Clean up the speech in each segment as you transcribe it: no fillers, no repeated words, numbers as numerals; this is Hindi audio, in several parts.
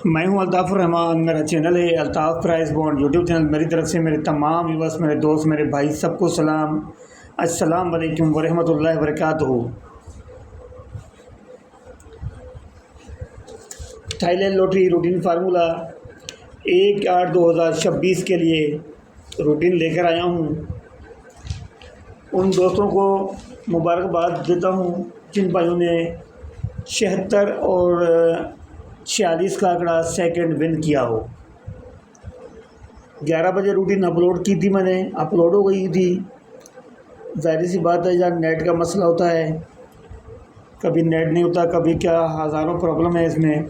मैं हूं अल्ताफ़ रहमान। मेरा चैनल है Altaf price bond YouTube channel. मेरी तरफ से मेरे तमाम व्यूअर्स, मेरे दोस्त, मेरे भाई, सबको सलाम। अस्सलाम वालेकुम व रहमतुल्लाहि व बरकातहू। थाईलैंड लॉटरी रूटीन फार्मूला 1/8/2026 के लिए रूटीन लेकर आया हूं। उन दोस्तों को मुबारकबाद देता हूं जिन भाइयों ने 76 और 46 का आंकड़ा सेकंड विन किया हो। 11 बजे रूटीन अपलोड की थी मैंने, अपलोड हो गई थी। ज़ाहिर सी बात है, यार नेट का मसला होता है, कभी नेट नहीं होता, कभी क्या, हज़ारों प्रॉब्लम है इसमें।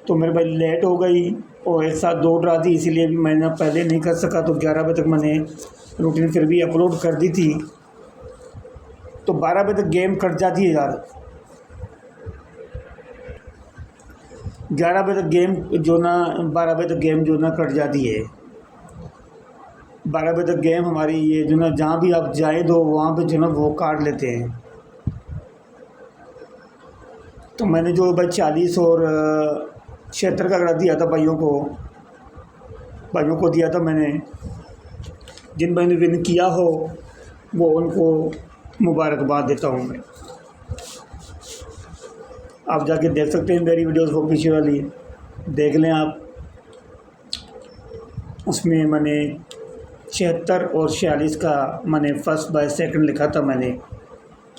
तो मेरे भाई लेट हो गई और एक साथ 2 ड्रा थी, इसीलिए भी मैंने पहले नहीं कर सका। तो 11 बजे तक मैंने रूटीन फिर भी अपलोड कर दी थी। तो 12 बजे तक गेम कट जाती है यार। 11 बजे तक गेम जो ना 12 बजे तक गेम जो ना कट जाती है। 12 बजे तक गेम हमारी ये जो ना, जहाँ भी आप जाए तो वहाँ पे जो ना वो काट लेते हैं। तो मैंने जो भाई 40 और 76 का आंकड़ा दिया था भाइयों को दिया था मैंने। जिन भाई ने विन किया हो वो उनको मुबारकबाद देता हूँ मैं। आप जाके देख सकते हैं मेरी वीडियोस, वो पीछे वाली देख लें आप। उसमें मैंने 76 और 46 का मैंने फर्स्ट बाय सेकंड लिखा था, मैंने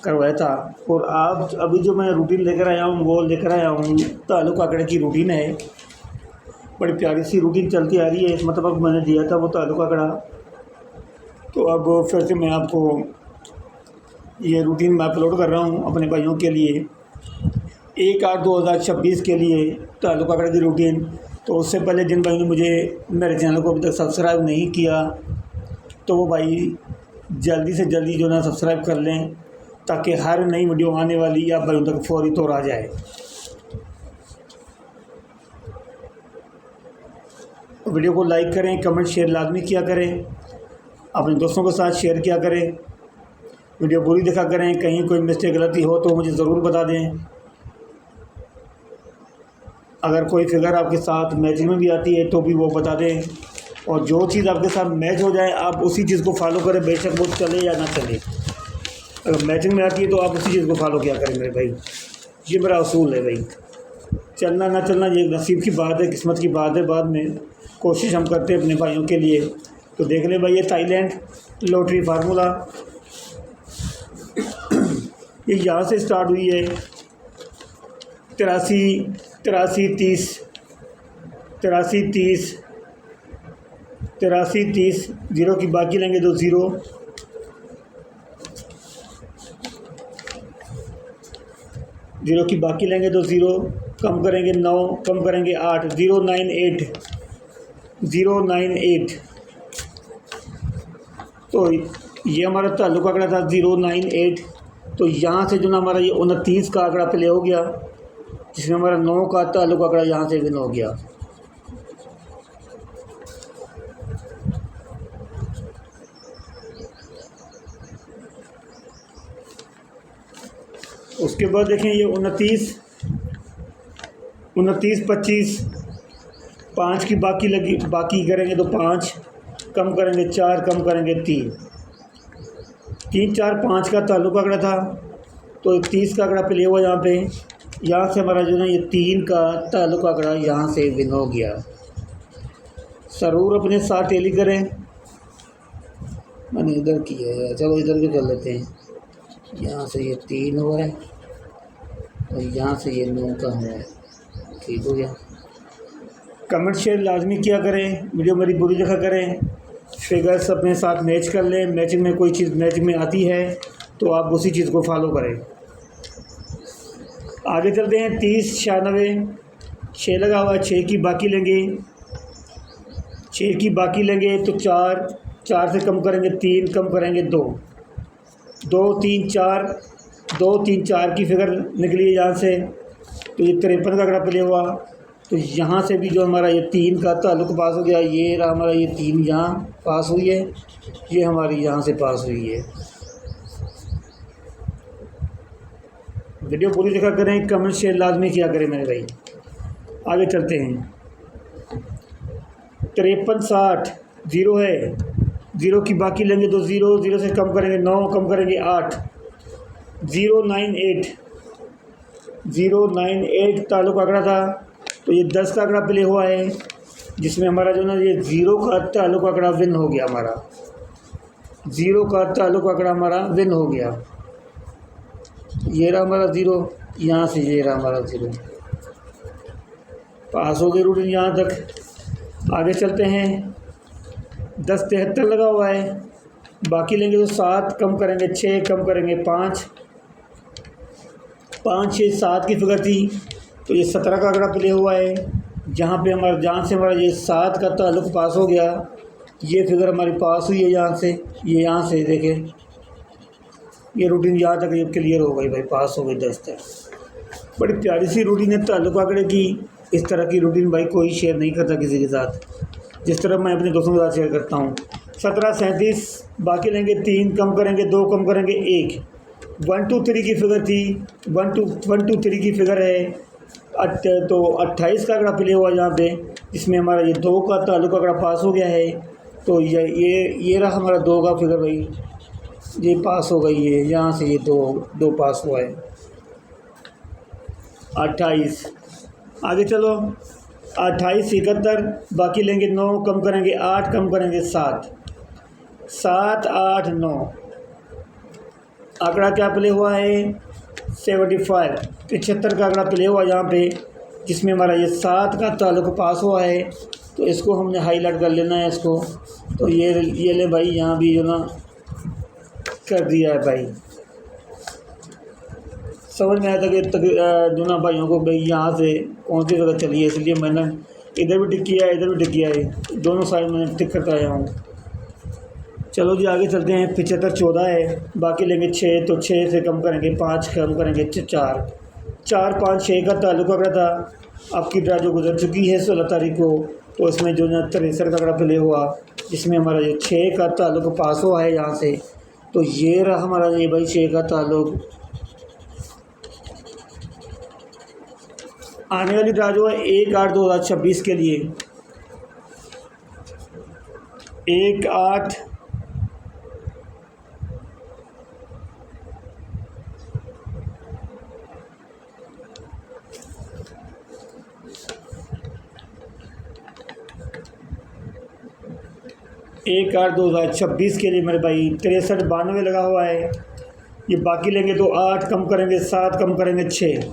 करवाया था। और आप अभी जो मैं रूटीन लेकर आया हूँ वो लेकर आया हूँ ताल्लुक आंकड़े की रूटीन है। बड़ी प्यारी सी रूटीन चलती आ रही है। इस मतलब मैंने दिया था वो ताल्लुक आंकड़ा। तो अब फिर से मैं आपको ये रूटीन मैं अपलोड कर रहा हूँ अपने भाइयों के लिए। 1/8/2026 के लिए ताल्लुक आंकड़े की रूटीन। तो उससे पहले जिन भाइयों ने मुझे मेरे चैनल को अभी तक सब्सक्राइब नहीं किया, तो वो भाई जल्दी से जल्दी जो ना सब्सक्राइब कर लें, ताकि हर नई वीडियो आने वाली आप भाइयों तक फौरी तौर आ जाए। वीडियो को लाइक करें, कमेंट शेयर लाजमी किया करें, अपने दोस्तों के साथ शेयर किया करें। वीडियो पूरी देखा करें, कहीं कोई मिस्टेक गलती हो तो मुझे ज़रूर बता दें। अगर कोई फिगर आपके साथ मैचिंग में भी आती है तो भी वो बता दें। और जो चीज़ आपके साथ मैच हो जाए आप उसी चीज़ को फॉलो करें, बेशक वो चले या ना चले। अगर मैचिंग में आती है तो आप उसी चीज़ को फॉलो किया करें मेरे भाई। ये मेरा असूल है भाई। चलना ना चलना ये नसीब की बात है, किस्मत की बात है। बाद में कोशिश हम करते हैं अपने भाइयों के लिए। तो देख लें भाई, ये थाईलैंड लॉटरी फार्मूला ये यहाँ से स्टार्ट हुई है। 83 ज़ीरो की बाकी लेंगे तो ज़ीरो, 0 की बाकी लेंगे तो 0, कम करेंगे 9, कम करेंगे 8, 098। तो ये हमारा ताल्लुक आंकड़ा था 098। तो यहाँ से जो ना हमारा ये 29 का आंकड़ा प्ले हो गया, जिसमें हमारा 9 का ताल्लुक आंकड़ा यहाँ से विन हो गया। उसके बाद देखें ये 29, 25, 5 की बाकी करेंगे तो 5, कम करेंगे 4, कम करेंगे 3, 4, 5 का ताल्लुक आंकड़ा था। तो 30 का आंकड़ा प्ले हुआ यहाँ पे। यहाँ से हमारा जो ना ये 3 का ताल्लुक आंकड़ा यहाँ से विन हो गया। ज़रूर अपने साथ टैली करें। मैंने इधर किया है, चलो इधर भी कर लेते हैं। यहाँ से ये 3 हुआ है और यहाँ से ये 9 का है। ठीक हो गया। कमेंट शेयर लाजमी किया करें, वीडियो मेरी पूरी देखा करें, फिगर्स अपने साथ मैच कर लें। मैचिंग में कोई चीज़ मैचिंग में आती है तो आप उसी चीज़ को फॉलो करें। आगे चलते हैं। 30, 96, 6 लगा हुआ है, 6 की बाकी लेंगे। 6 की बाकी लेंगे तो 4, 4 से कम करेंगे 3, कम करेंगे 2, 2, 3, 4, 2, 3, 4 की फिगर निकली है यहाँ से। तो ये 53 का आंकड़ा प्ले हुआ। तो यहाँ से भी जो हमारा ये 3 का ताल्लुक पास हो गया। ये रहा हमारा ये 3 यहाँ पास हुई है, ये हमारी यहाँ से पास हुई है। वीडियो पूरी देखा करें, कमेंट शेयर लाजमी किया करें मेरे भाई। आगे चलते हैं। 53 60 ज़ीरो है, ज़ीरो की बाकी लेंगे तो ज़ीरो, ज़ीरो से कम करेंगे 9, कम करेंगे 8, 098 098 ताल्लुक आंकड़ा था। तो ये 10 का आंकड़ा प्ले हुआ है, जिसमें हमारा जो ना ये ज़ीरो का ताल्लुक आंकड़ा विन हो गया हमारा, ज़ीरो का ताल्लुक आंकड़ा हमारा विन हो गया। ये रहा हमारा ज़ीरो, यहाँ से ये रहा हमारा ज़ीरो, पास हो गई रूटीन यहाँ तक। आगे चलते हैं। 10 73 लगा हुआ है, बाकी लेंगे तो 7, कम करेंगे 6, कम करेंगे 5, 5 6 7 की फिगर थी, तो ये 17 का आंकड़ा प्ले हुआ है, जहाँ से हमारा ये 7 का ताल्लुक पास हो गया। ये फिगर हमारी पास हुई है यहाँ से, ये यहाँ से देखें, ये रूटीन यहाँ तक ये क्लियर हो गई भाई, पास हो गई 10 तक। बड़ी प्यारी सी रूटीन है ताल्लुक आंकड़े की। इस तरह की रूटीन भाई कोई शेयर नहीं करता किसी के साथ, जिस तरह मैं अपने दोस्तों के साथ शेयर करता हूँ। 17 37, बाकी लेंगे 3, कम करेंगे 2, कम करेंगे 1, 1 2 3 की फिगर थी, 1 2 3 की फिगर है। तो 28 का आंकड़ा प्ले हुआ यहाँ पे, जिसमें हमारा ये 2 का ताल्लुक आंकड़ा पास हो गया है। तो ये रहा हमारा 2 का फिगर भाई, ये पास हो गई है, यहाँ से ये 2 पास हुआ है। 28 आगे चलो, 28 71, बाकी लेंगे 9, कम करेंगे 8, कम करेंगे 7, 7 8 9, आंकड़ा क्या प्ले हुआ है 75, 75 का आंकड़ा प्ले हुआ यहाँ पे, जिसमें हमारा ये 7 का ताल्लुक पास हुआ है। तो इसको हमने हाईलाइट कर लेना है इसको। तो ये ले भाई, यहाँ भी जो ना कर दिया है भाई, समझ में आया था कि जो ना भाइयों को भाई यहाँ से कौन सी जगह चली है, इसलिए मैंने इधर भी टिक किया है, इधर भी टिक किया है, दोनों साइड मैंने टिक करता आया हूँ। चलो जी आगे चलते हैं। 75 14 है, बाकी लेंगे 6, तो 6 से कम करेंगे 5, कम करेंगे 4, 4 5 6 का ताल्लुक आंकड़ा था। आपकी ड्रा जो गुजर चुकी है 16 तारीख को, तो इसमें जो ना 63 का आंकड़ा प्ले हुआ, जिसमें हमारा ये 6 का ताल्लुक पास हुआ है यहाँ से। तो ये रहा हमारा ये भाई 6 का ताल्लुक। आने वाली ड्रा जो है 1/8/2026 के लिए, 1/8 1/8/2026 के लिए मेरे भाई 63 92 लगा हुआ है। ये बाकी लेंगे तो 8, कम करेंगे 7, कम करेंगे 6,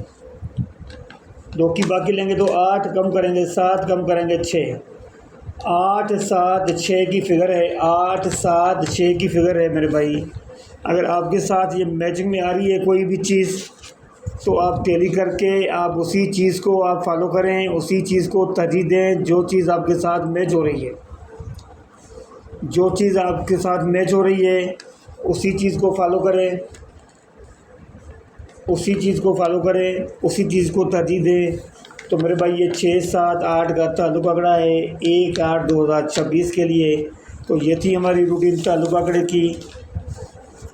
2 की बाकी लेंगे तो 8, कम करेंगे 7, कम करेंगे 6, 8 7 6 की फिगर है, 8 7 6 की फिगर है मेरे भाई। अगर आपके साथ ये मैचिंग में आ रही है कोई भी चीज़, तो आप टैली करके आप उसी चीज़ को आप फॉलो करें, उसी चीज़ को तरजीह दें जो चीज़ आपके साथ मैच हो रही है। जो चीज़ आपके साथ मैच हो रही है उसी चीज़ को फॉलो करें, उसी चीज़ को फॉलो करें, उसी चीज़ को तरजीह दें। तो मेरे भाई ये 6 7 8 का ताल्लुक आंकड़ा है 1/8/2026 के लिए। तो ये थी हमारी रूटीन ताल्लुक आंकड़े की।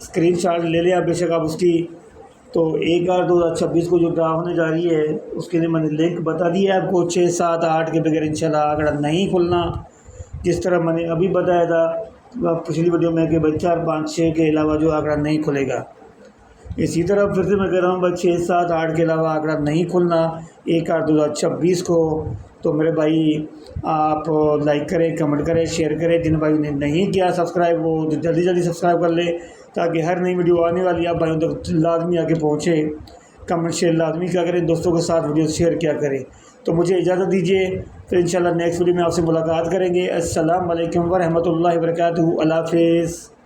स्क्रीनशॉट ले लें आप बेशक आप उसकी। तो 1/8/2026 को जो ड्रा होने जा रही है उसके लिए मैंने लिंक बता दिया है आपको। 6 7 8 के बगैर इंशाल्लाह आंकड़ा नहीं खुलना, जिस तरह मैंने अभी बताया था पिछली वीडियो में कि भाई 4 5 6 के अलावा जो आंकड़ा नहीं खुलेगा। इसी तरह फिर से मैं कह रहा हूँ भाई 6 7 8 के अलावा आंकड़ा नहीं खुलना 1/8/2026 को। तो मेरे भाई आप लाइक करें, कमेंट करें, शेयर करें। जिन भाई ने नहीं किया सब्सक्राइब वो जल्दी जल्दी सब्सक्राइब कर ले, ताकि हर नई वीडियो आने वाली आप भाइयों तक लाजमी आके पहुँचे। कमेंट शेयर लाजमी क्या करें, दोस्तों के साथ वीडियो शेयर क्या करें। तो मुझे इजाज़त दीजिए, फिर इंशाल्लाह नेक्स्ट वीडियो में आपसे मुलाकात करेंगे। अस्सलाम वालेकुम व रहमतुल्लाहि व बरकातहू। अल्लाह हाफ़िज़।